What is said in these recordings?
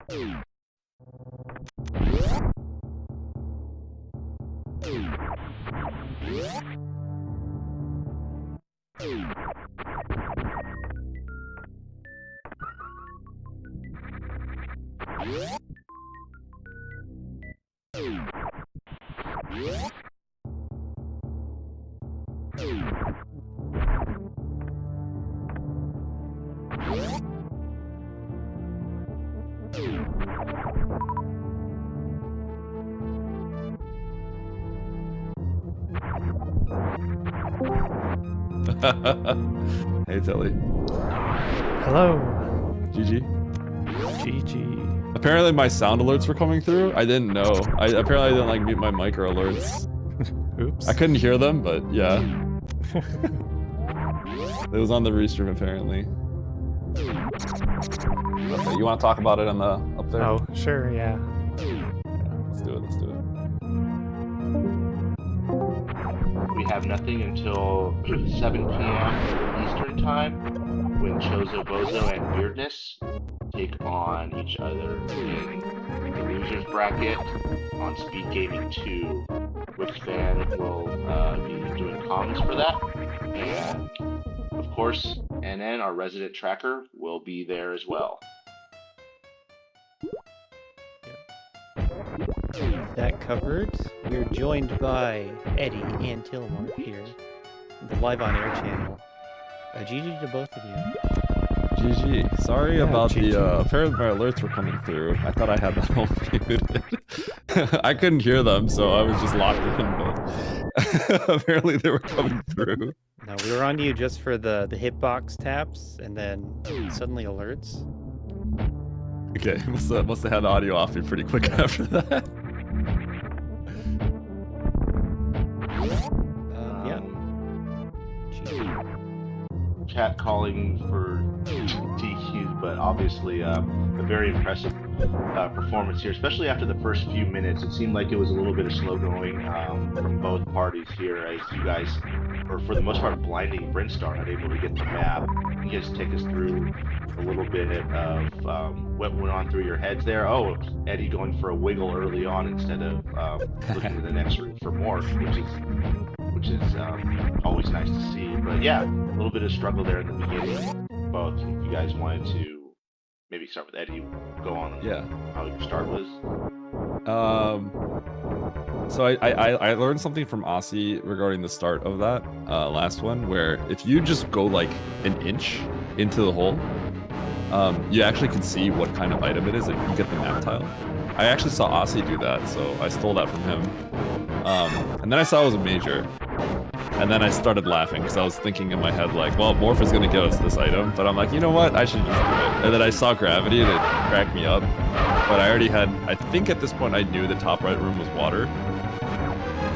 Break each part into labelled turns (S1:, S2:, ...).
S1: Hey, Tilly.
S2: Hello.
S1: GG.
S2: GG.
S1: Apparently my sound alerts were coming through. I didn't know. Apparently I didn't like mute my mic or alerts.
S2: Oops.
S1: I couldn't hear them, but yeah. It was on the restream apparently. Okay, you want to talk about it on the up there?
S2: Oh, sure, yeah.
S1: Let's do it. Let's do it.
S3: We have nothing until 7 p.m. Eastern Time, when Chozo Bozo and Weirdness take on each other in the losers bracket on Speed Gaming 2. Which fan will be doing comms for that? And of course, NN, our resident tracker, will be there as well.
S4: That covered, we're joined by Eddie and Tilimorf here, the live on air channel. GG to both of you.
S1: GG. Sorry about
S2: GG.
S1: the apparently my alerts were coming through. I thought I had them all muted. I couldn't hear them, so I was just locked in, but apparently they were coming through.
S4: No, we were on to you just for the hitbox taps and then suddenly alerts.
S1: Okay, must have had the audio off me pretty quick after that.
S4: Yeah. GG.
S3: Chat calling for DQs, but obviously a very impressive performance here, especially after the first few minutes. It seemed like it was a little bit of slow going from both parties here, as you guys, or for the most part, blinding Brinstar, unable to get the map. Can you guys take us through a little bit of what went on through your heads there? Oh, Eddie going for a wiggle early on instead of looking to the next route for more, which is always nice to see. But yeah, a little bit of struggle there in the beginning. Both, if you guys wanted to maybe start with Eddie, go on.
S1: Yeah.
S3: How your start was.
S1: So I learned something from Aussie regarding the start of that last one, where if you just go like an inch into the hole, you actually can see what kind of item it is and you get the map tile. I actually saw Aussie do that, so I stole that from him. And then I saw it was a major. And then I started laughing because I was thinking in my head like, well, Morph is gonna give us this item, but I'm like, you know what? I should just do it. And then I saw gravity and it cracked me up. But I already had, I think at this point I knew the top right room was water.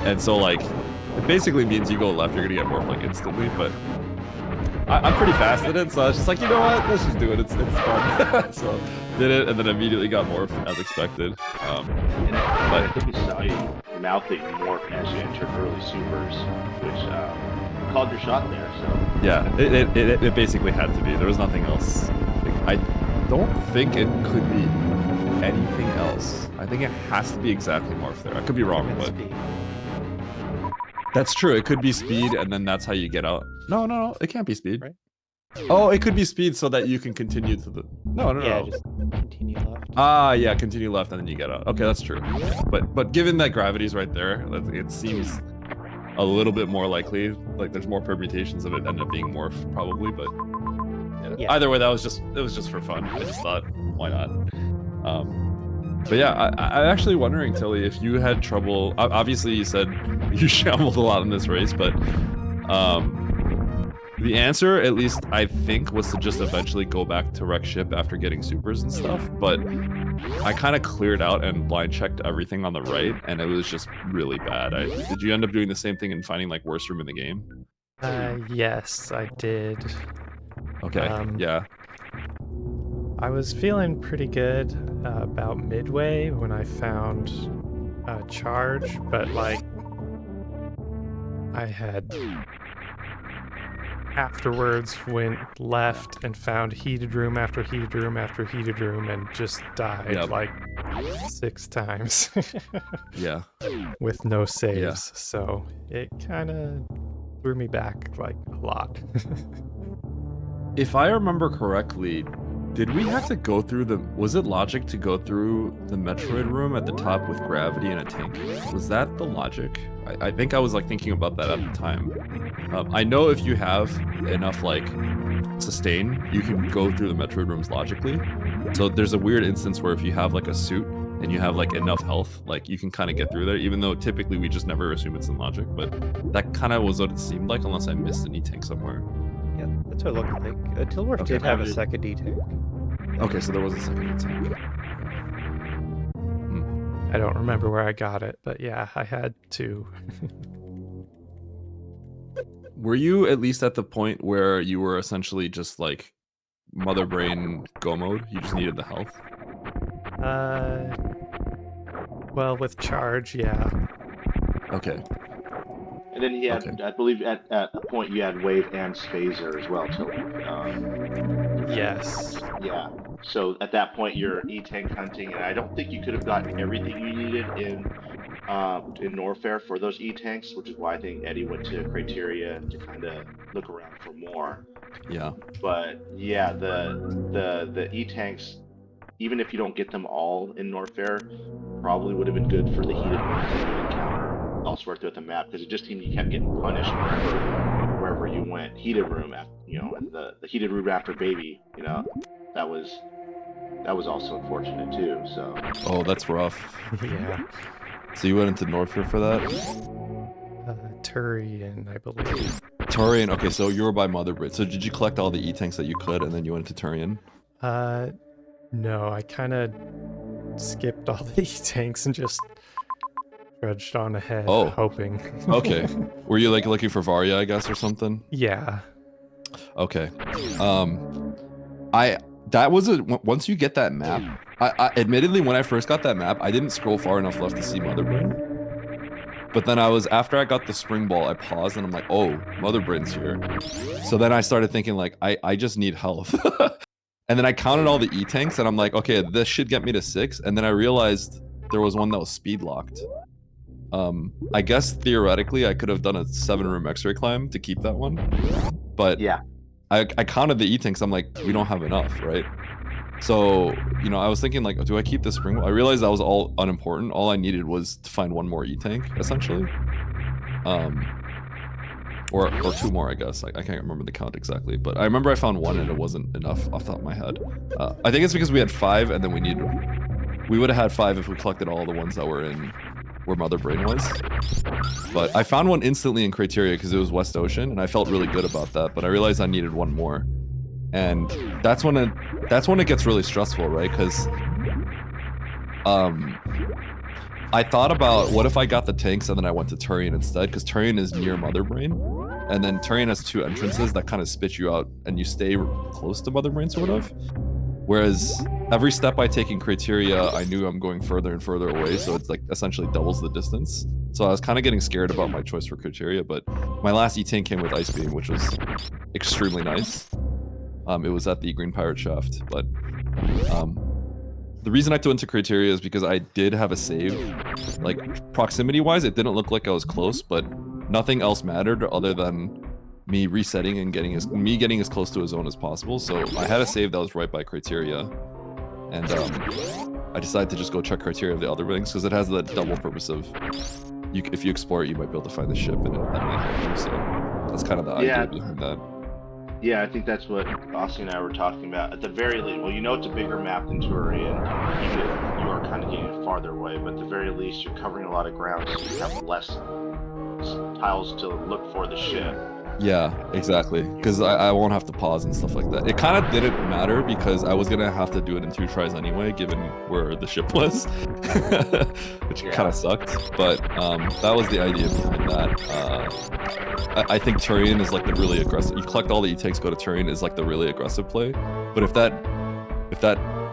S1: And so like, it basically means you go left, you're gonna get Morph like instantly, but I'm pretty fast at it, so I was just like, you know what? Let's just do it. It's fun. So did it, and then immediately got Morph as expected.
S3: And I think we saw you mouthing Morph as you entered early supers, which called your shot there. So
S1: yeah, it basically had to be. There was nothing else. I don't think it could be anything else. I think it has to be exactly Morph there. I could be wrong, but that's true. It could be speed, and then that's how you get out. No, it can't be speed.
S4: Right.
S1: Oh, it could be speed so that you can continue to the. No.
S4: Yeah, just continue left.
S1: Ah, yeah, continue left and then you get out. Okay, that's true. But given that gravity's right there, it seems a little bit more likely. Like there's more permutations of it end up being Morph probably, but yeah. Either way, it was just for fun. I just thought, why not? But yeah, I'm actually wondering, Tilly, if you had trouble. Obviously, you said you shambled a lot in this race, but the answer, at least I think, was to just eventually go back to wreck ship after getting supers and stuff. But I kind of cleared out and blind checked everything on the right, and it was just really bad. Did you end up doing the same thing and finding like worst room in the game?
S2: Yes, I did.
S1: Okay. Yeah.
S2: I was feeling pretty good about midway when I found a charge, but like I had afterwards went left and found heated room after heated room after heated room and just died
S1: Yep.
S2: like 6 times
S1: Yeah.
S2: with no saves. So it kind of threw me back like a lot.
S1: If I remember correctly, did we have to go through was it logic to go through the Metroid room at the top with gravity and a tank? Was that the logic? I think I was like thinking about that at the time. I know if you have enough like sustain, you can go through the Metroid rooms logically. So there's a weird instance where if you have like a suit and you have like enough health, like you can kind of get through there, even though typically we just never assume it's in logic. But that kind of was what it seemed like, unless I missed an E-tank somewhere.
S4: Yeah, that's what it looked like. Tilimorf
S1: Okay,
S4: did have a
S3: did-
S4: second E-tank.
S1: Okay, so there was a second E-tank.
S2: I don't remember where I got it, but yeah, I had 2.
S1: Were you at least at the point where you were essentially just like mother brain go mode? You just needed the health?
S2: Well, with charge, yeah.
S1: Okay.
S3: And then he had,
S1: Okay.
S3: I believe, at a point you had wave and phaser as well, too.
S2: Yes.
S3: Yeah. So at that point, you're E-tank hunting, and I don't think you could have gotten everything you needed in Norfair for those E-tanks, which is why I think Eddie went to Criteria to kind of look around for more.
S1: Yeah.
S3: But yeah, the E-tanks, even if you don't get them all in Norfair, probably would have been good for the heated ones that you encounter elsewhere throughout the map, because it just seemed you kept getting punished wherever you went. Heated room, after, and the heated room after baby, that was also unfortunate too. So
S1: Oh, that's rough.
S2: Yeah.
S1: So you went into Norfair for that?
S2: Turian, I believe.
S1: Turian, okay, so you were by Mother Brain. So did you collect all the E-tanks that you could, and then you went into Turian?
S2: No, I kind of skipped all the tanks and just trudged on ahead,
S1: Oh.
S2: hoping.
S1: Okay. Were you like looking for Varya, I guess, or something?
S2: Yeah.
S1: Okay. Once you get that map, I admittedly, when I first got that map, I didn't scroll far enough left to see Mother Brain. But then after I got the spring ball, I paused and I'm like, oh, Mother Brain's here. So then I started thinking like, I just need health. And then I counted all the E-tanks and I'm like, okay, this should get me to 6. And then I realized there was one that was speed locked. I guess theoretically I could have done a 7-room X-ray climb to keep that one. But
S3: yeah,
S1: I counted the E-tanks. I'm like, we don't have enough, right? So, I was thinking like, do I keep the spring ball? I realized that was all unimportant. All I needed was to find one more E-tank, essentially. Or 2 more, I guess. I can't remember the count exactly, but I remember I found 1 and it wasn't enough off the top of my head. I think it's because we had 5 and then we would have had 5 if we collected all the ones that were in where Mother Brain was. But I found one instantly in Criteria because it was West Ocean and I felt really good about that, but I realized I needed 1 more. And that's when it gets really stressful, right? Because I thought about what if I got the tanks and then I went to Turian instead, because Turian is near Mother Brain, and then Turian has 2 entrances that kind of spit you out and you stay close to Mother Brain, sort of. Whereas every step I take in Criteria, I knew I'm going further and further away, so it's like essentially doubles the distance. So I was kind of getting scared about my choice for Criteria, but my last E-tank came with Ice Beam, which was extremely nice. It was at the Green Pirate Shaft, but the reason I went to Criteria is because I did have a save. Like, proximity-wise, it didn't look like I was close, but nothing else mattered other than me resetting and getting as close to a zone as possible. So I had a save that was right by Criteria, and I decided to just go check Criteria of the other things because it has that double purpose of if you explore it, you might be able to find the ship, and that might help you. So that's kind of the idea behind that.
S3: Yeah, I think that's what Aussie and I were talking about. At the very least, well, it's a bigger map than Turian, even if you are kind of getting farther away, but at the very least, you're covering a lot of ground, so you have less tiles to look for the ship.
S1: Yeah, exactly. Because I won't have to pause and stuff like that. It kind of didn't matter because I was going to have to do it in 2 tries anyway, given where the ship was, which kind of sucked. But that was the idea behind that. I think Turian is like the really aggressive. You collect all the E-tanks, go to Turian is like the really aggressive play. But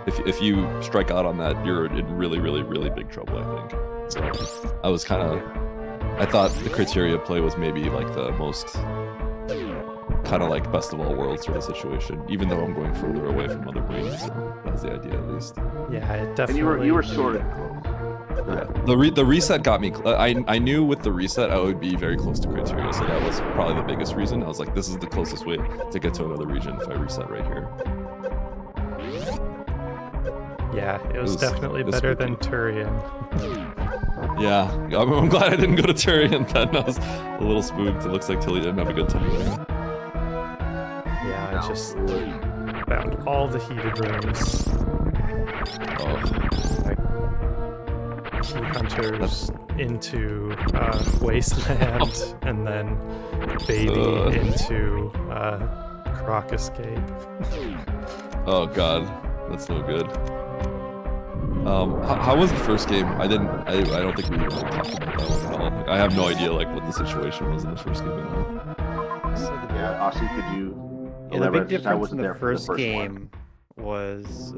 S1: if you strike out on that, you're in really, really, really big trouble, I think. So I thought the Criteria play was maybe like the most kind of like best of all worlds sort of situation, even though I'm going further away from other brains. So that was the idea, at least.
S2: Yeah, it
S3: And
S2: definitely.
S3: you were sort of close. Go ahead.
S1: The reset got me. I knew with the reset I would be very close to criteria, so that was probably the biggest reason. I was like, this is the closest way to get to another region if I reset right here.
S2: Yeah, it was definitely better than Turian.
S1: Yeah, I'm glad I didn't go to Turian then. I was a little spooked. It looks like Tilly didn't have a good time there.
S2: Yeah, I just found all the heated rooms.
S1: Oh,
S2: Like key hunters into Wasteland, and then Beatty into Croc Escape.
S1: oh God, that's no good. How was the first game? I don't think we even talked about that one at all. Like, I have no idea like what the situation was in the first game at all.
S3: Yeah, Austin, could you
S4: Yeah, the
S3: elaborate?
S4: big
S3: I
S4: difference
S3: wasn't
S4: in
S3: there
S4: the
S3: for
S4: first
S3: one.
S4: game was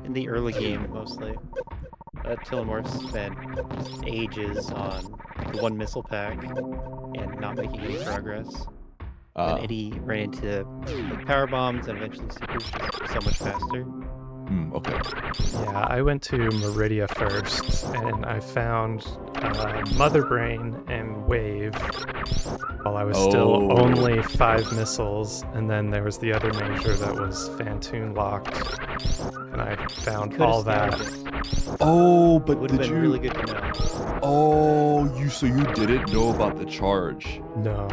S4: in the early game mostly. Tilimorf spent just ages on the one missile pack and not making any progress. And Eddie ran into like, power bombs and eventually supers just so much faster.
S1: Okay.
S2: Yeah, I went to Meridia first, and I found Mother Brain and Wave while I was still only 5 missiles, and then there was the other major that was Fantoon locked, and I found all that.
S1: Oh, but
S4: Would have
S1: did
S4: been
S1: you?
S4: really good to know.
S1: Oh, so you didn't know about the charge?
S2: No.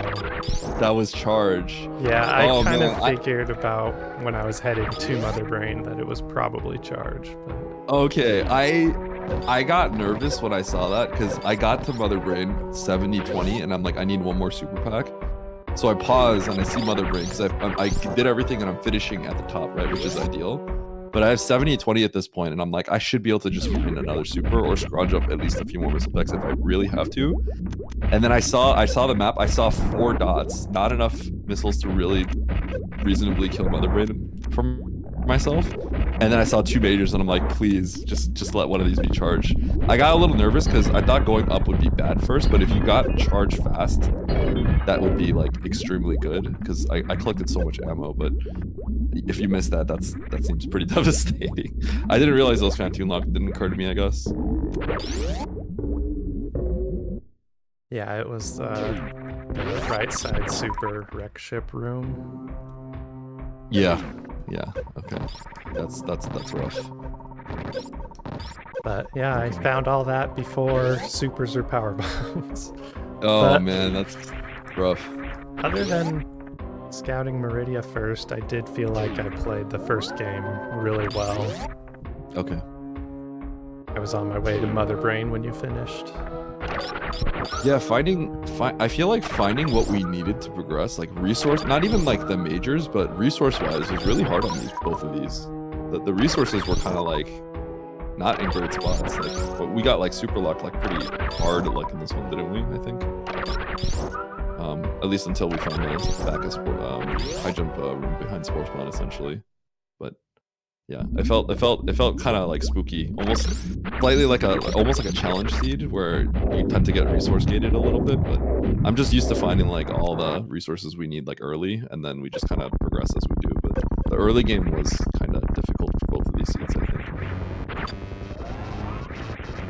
S1: That was charge.
S2: Yeah, I
S1: Oh,
S2: kind
S1: man,
S2: of figured about when I was heading to Mother Brain that it was probably charge, but...
S1: Okay, I got nervous when I saw that because I got to Mother Brain 70-20 and I'm like, I need one more super pack. So I pause and I see Mother Brain because I did everything and I'm finishing at the top, right, which is ideal. But I have 70-20 at this point and I'm like, I should be able to just find another super or scrounge up at least a few more missile packs if I really have to. And then I saw the map, I saw 4 dots, not enough missiles to really reasonably kill Mother Brain from myself. And then I saw 2 majors and I'm like, please, just let one of these be charged. I got a little nervous because I thought going up would be bad first, but if you got charged fast, that would be like extremely good because I collected so much ammo, but if you miss that, that seems pretty devastating. I didn't realize those Fantoon lock didn't occur to me, I guess.
S2: Yeah, it was the right side super wreck ship room.
S1: Yeah, okay. That's rough.
S2: But yeah, I found all that before supers or power bombs.
S1: Oh
S2: But-
S1: man, that's rough.
S2: Other than scouting Meridia first, I did feel like I played the first game really well.
S1: Okay.
S2: I was on my way to Mother Brain when you finished.
S1: Yeah, I feel like finding what we needed to progress, like resource, not even like the majors, but resource-wise, was really hard on both of these. The resources were kind of like not in great spots. Like, but we got like super luck, like pretty hard, like in this one, didn't we? I think. At least until we found the back of high jump room behind Spore Spawn, essentially. But yeah, it felt kind of like spooky, almost slightly like almost like a challenge seed where you tend to get resource gated a little bit. But I'm just used to finding like all the resources we need like early, and then we just kind of progress as we do. But the early game was kind of difficult for both of these seeds, I think.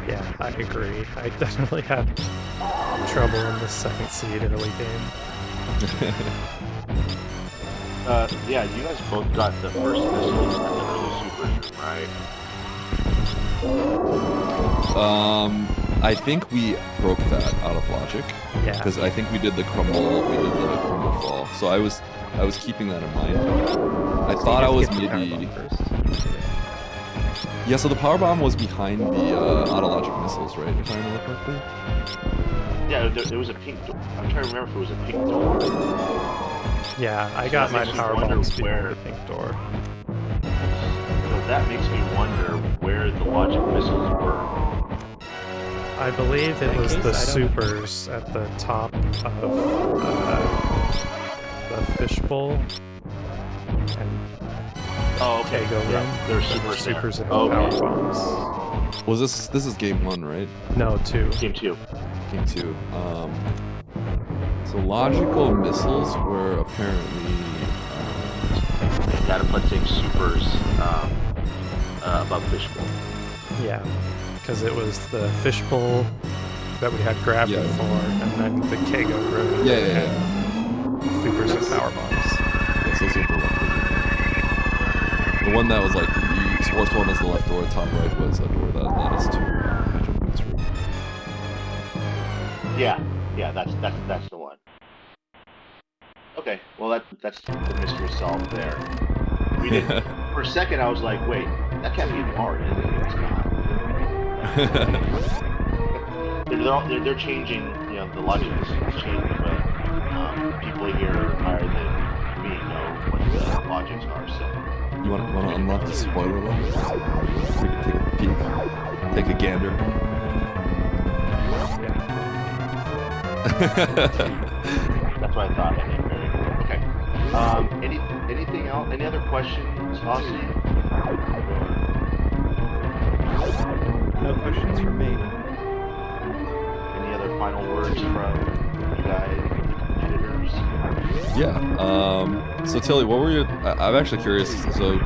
S2: Yeah, I agree. I definitely had trouble in the second seed early game.
S3: Yeah, you guys both got the first missiles at the early supers, right?
S1: I think we broke that out of logic.
S2: Yeah.
S1: Because I think we did the crumble fall. So I was keeping that in mind. I thought I was maybe. Yeah, so the power bomb was behind the autologic missiles, right? If I remember correctly.
S3: Yeah, there was a pink door. I'm trying to remember if it was a pink door.
S2: Yeah, I got my
S3: makes me
S2: power
S3: wonder
S2: bombs behind
S3: where-
S2: the pink door.
S3: So that makes me wonder where the logic missiles were.
S2: I believe it
S4: In
S2: was
S4: case
S2: the
S4: I don't-
S2: supers at the top of the fishbowl and
S3: Oh, okay.
S2: Tego room.
S3: Yeah, there's
S2: There were
S3: supers there.
S2: supers and
S3: Okay.
S2: power bombs.
S1: Was this is game 1, right?
S2: No, 2.
S3: Game 2.
S1: Game 2. So logical missiles were apparently.
S3: Catapulting supers above fishbowl.
S2: Yeah, because it was the fishbowl that we had gravity
S1: Yeah.
S2: for, and then the Kago room.
S1: Yeah.
S2: Supers and power bombs.
S1: So super lucky. The one that was like the sports one was the left door, top right was a door that led us to Hedgehogg's room.
S3: Yeah, that's the one. Okay, well that's the mystery solved there. We didn't. For a second, I was like, wait, that can't be hard, is it? It's not. They're changing. You know, the logic is changing, but people here higher than me know what the logics are. So
S1: You want to unlock the spoiler one? Take a peek. Take a gander.
S2: Yeah.
S3: that's what I thought. Okay, very cool. Okay. Anything else? Any other questions, Aussie?
S4: No questions from me.
S3: Any other final words from you guys, the competitors?
S1: Yeah. So Tilly, what were your? I'm actually curious. So,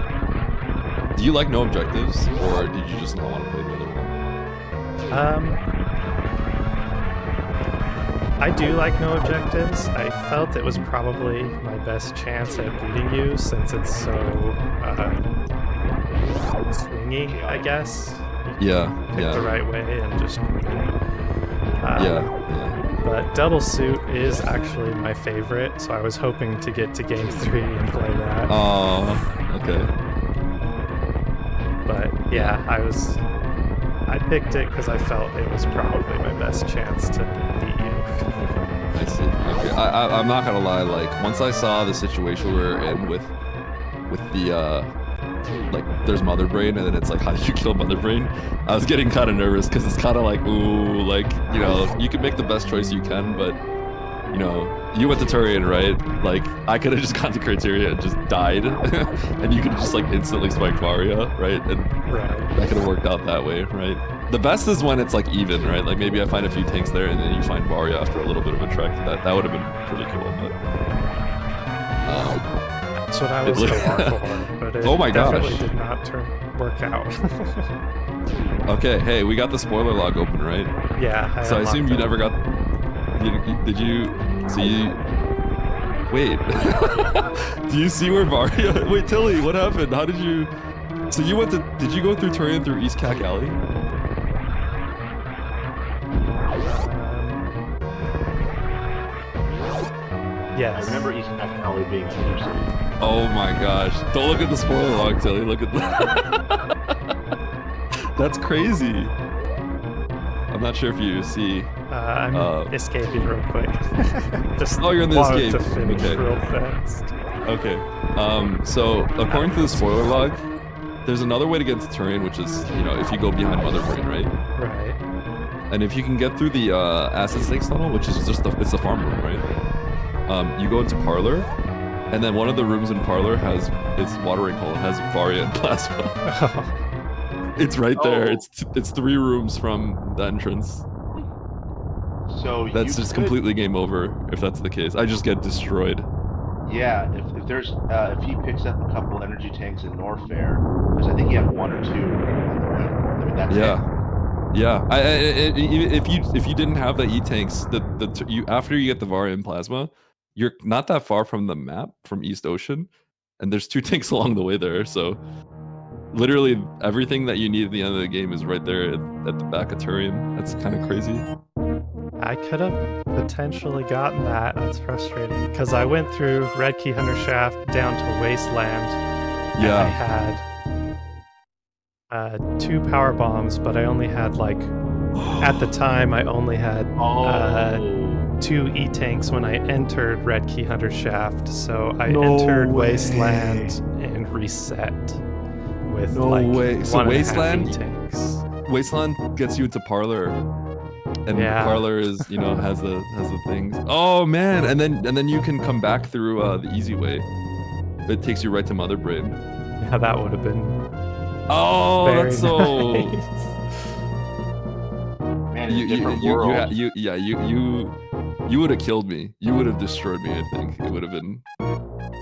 S1: do you like no objectives, or did you just not want to play the other one?
S2: I do like no objectives. I felt it was probably my best chance at beating you since it's so swingy, I guess. You pick the right way and just win.
S1: Yeah.
S2: But Double Suit is actually my favorite, so I was hoping to get to game 3 and play that.
S1: Oh, okay.
S2: But yeah, I picked it because I felt it was probably my best chance to beat you.
S1: I see. Okay. I'm not gonna lie. Like once I saw the situation we were in with the like there's Mother Brain and then it's like how do you kill Mother Brain? I was getting kind of nervous because it's kind of like ooh, like you know you can make the best choice you can, but you know you went to Turian, right? Like I could have just gone to Criteria and just died, and you could have just like instantly spiked Varia, right? And that could have worked out that way, right? The best is when it's like even, right? Like maybe I find a few tanks there and then you find Varia after a little bit of a trek. That would have been pretty cool, but
S2: that's what I was hoping for, but it
S1: oh my
S2: definitely
S1: gosh.
S2: did not work out.
S1: Okay, hey, we got the spoiler log open, right?
S2: Yeah.
S1: So I assume you never got. Did you see? Wait. Do you see where Varia? Wait, Tilly, what happened? How did you? So you went to? Did you go through Turian through East Cack Alley?
S2: Yes.
S3: I remember East Cack Alley being interesting.
S1: Oh my gosh! Don't look at the spoiler log, Tilly. Look at that. That's crazy. I'm not sure if you see.
S2: I'm escaping real quick. Just
S1: oh, you're in the
S2: wanted
S1: escape.
S2: to finish
S1: Okay.
S2: real fast.
S1: Okay. So according to the spoiler log, there's another way to get to Turian, which is if you go behind Mother Brain, right?
S2: Right.
S1: And if you can get through the Acid Snakes tunnel, which is just it's the farm room, right? You go into Parlor, and then one of the rooms in Parlor has its watering hole. It has Varia and Plasma. It's right there.
S3: Oh.
S1: It's 3 rooms from the entrance.
S3: So
S1: That's just completely game over if that's the case. I just get destroyed.
S3: Yeah, if there's if he picks up a couple energy tanks in Norfair, because I think you have 1 or 2 on the way. I mean that's it.
S1: Yeah. If you didn't have the E-tanks, you after you get the Varia and Plasma, you're not that far from the map from East Ocean, and there's 2 tanks along the way there. So literally everything that you need at the end of the game is right there at the back of Turian. That's kind of crazy.
S2: I could have potentially gotten that. That's frustrating because I went through Red Key Hunter Shaft down to Wasteland. And I had 2 power bombs, but I only had at the time I only had 2 E-tanks when I entered Red Key Hunter Shaft. So I entered Wasteland and reset with
S1: So
S2: 1.5
S1: Wasteland
S2: E-tanks.
S1: Wasteland gets you into Parlor. And Parlor is, has the things. Oh man, and then you can come back through the easy way. It takes you right to Mother Brain.
S2: Yeah, that would have been.
S1: Oh,
S2: very
S1: that's so.
S2: nice.
S3: Man, it's a different world.
S1: You You would have killed me. You would have destroyed me. I think it would have been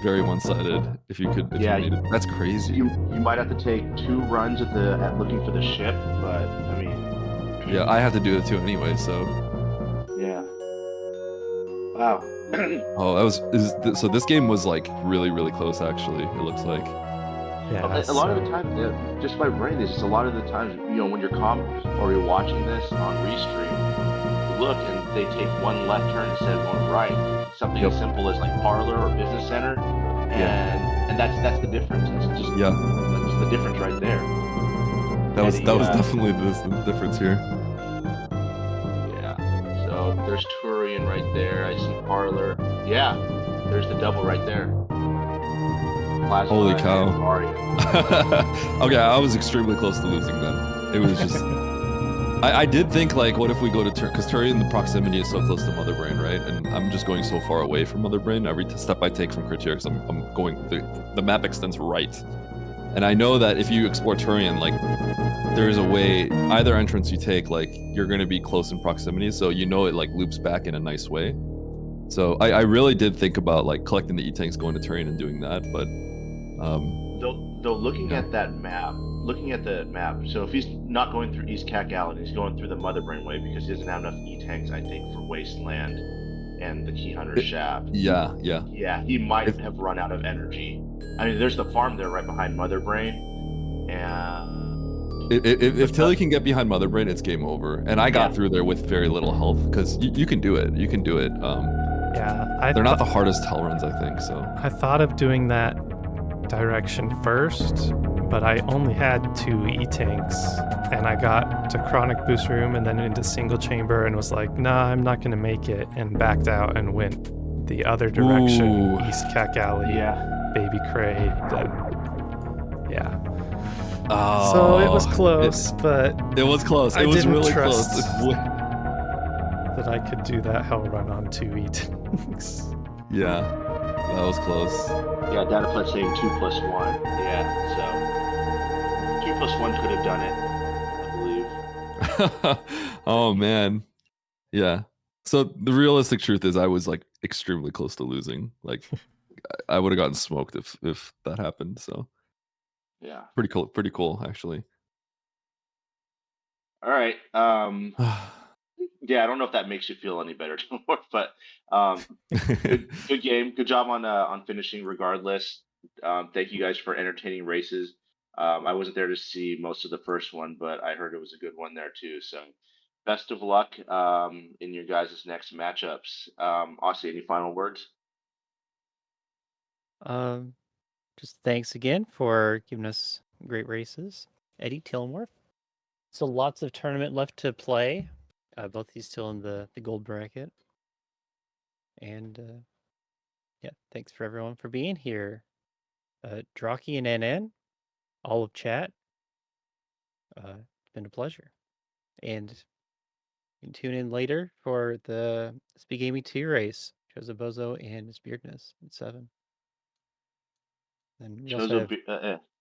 S1: very one-sided if you could. If
S3: Yeah,
S1: you made it. That's crazy.
S3: You might have to take 2 runs at looking for the ship, but I mean.
S1: Yeah, I have to do it too anyway. So.
S3: Yeah. Wow.
S1: Oh, that was so. This game was like really, really close. Actually, it looks like.
S2: Yeah,
S3: A lot of the time, just by running this, just a lot of the times, when you're or you're watching this on restream, you look and they take one left turn instead of one right. Something as simple as like Parlor or Business Center, and that's the difference. It's just that's the difference right there.
S1: That was definitely the difference here.
S3: Yeah. So there's Turian right there. I see Parlor. Yeah. There's the double right there. Plasma.
S1: Holy cow.
S3: Okay,
S1: I was extremely close to losing then. It was just. I did think, like, what if we go to because Turian, the proximity is so close to Mother Brain, right? And I'm just going so far away from Mother Brain every step I take from Criteria, because I'm going. The map extends right. And I know that if you explore Turian, like, there is a way, either entrance you take, like, you're going to be close in proximity, so it, like, loops back in a nice way. So I really did think about, like, collecting the E-Tanks, going to Turian and doing that, but
S3: though looking at that map, so if he's not going through East Cac Alley, he's going through the Mother Brain way because he doesn't have enough E-Tanks, I think, for Wasteland and the Key Hunter shaft.
S1: Yeah.
S3: Yeah, he might have run out of energy. I mean, there's the farm there right behind Mother Brain, and
S1: if Tilly can get behind Mother Brain, it's game over. And I got through there with very little health, because you can do it. You can do it.
S2: Yeah,
S1: they're not the hardest hell runs, I think. So
S2: I thought of doing that direction first, but I only had 2 E-Tanks, and I got to Chronic Boost Room and then into Single Chamber and was like, nah, I'm not going to make it, and backed out and went the other direction.
S1: Ooh.
S2: East Cac Alley, Baby Crate, yeah.
S1: Oh,
S2: so it was close, but
S1: it was close.
S2: I
S1: It was
S2: didn't
S1: really
S2: trust
S1: close.
S2: that I could do that hell run on 2 E-Tanks.
S1: Yeah, that was close.
S3: Yeah, DataPlet saying 2 + 1. Yeah, so 2 + 1 could have done it, I believe.
S1: Oh man, yeah. So the realistic truth is, I was like extremely close to losing. Like, I would have gotten smoked if that happened. So
S3: yeah,
S1: pretty cool actually.
S3: All right. Yeah, I don't know if that makes you feel any better, but good game. Good job on finishing regardless. Thank you guys for entertaining races. I wasn't there to see most of the first one, but I heard it was a good one there too. So best of luck in your guys' next matchups. Aussie, any final words?
S4: Just thanks again for giving us great races, Eddie, Tilimorf. So lots of tournament left to play. Both these still in the gold bracket. And yeah, thanks for everyone for being here. Draki and NN, all of chat. It's been a pleasure. And you can tune in later for the Speed Gaming 2 race. Joseph Bozo and his Beardness at 7. And we also have,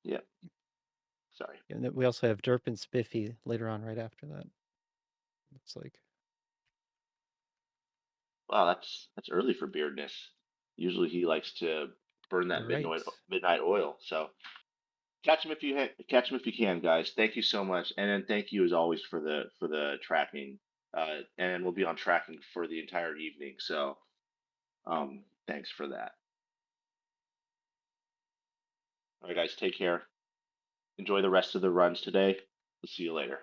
S3: yeah. Sorry.
S4: and then we also have Derp and Spiffy later on, right after that. It's like,
S3: Wow, that's early for Beardness. Usually he likes to burn that midnight oil. So catch him if you can, guys. Thank you so much, and then thank you as always for the tracking. And we'll be on tracking for the entire evening. So thanks for that. All right, guys, take care. Enjoy the rest of the runs today. We'll see you later.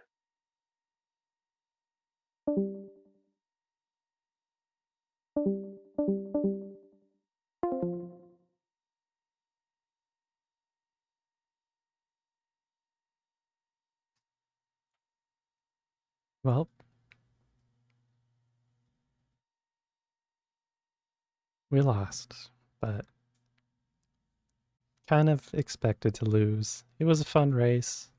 S2: Well, we lost, but kind of expected to lose. It was a fun race.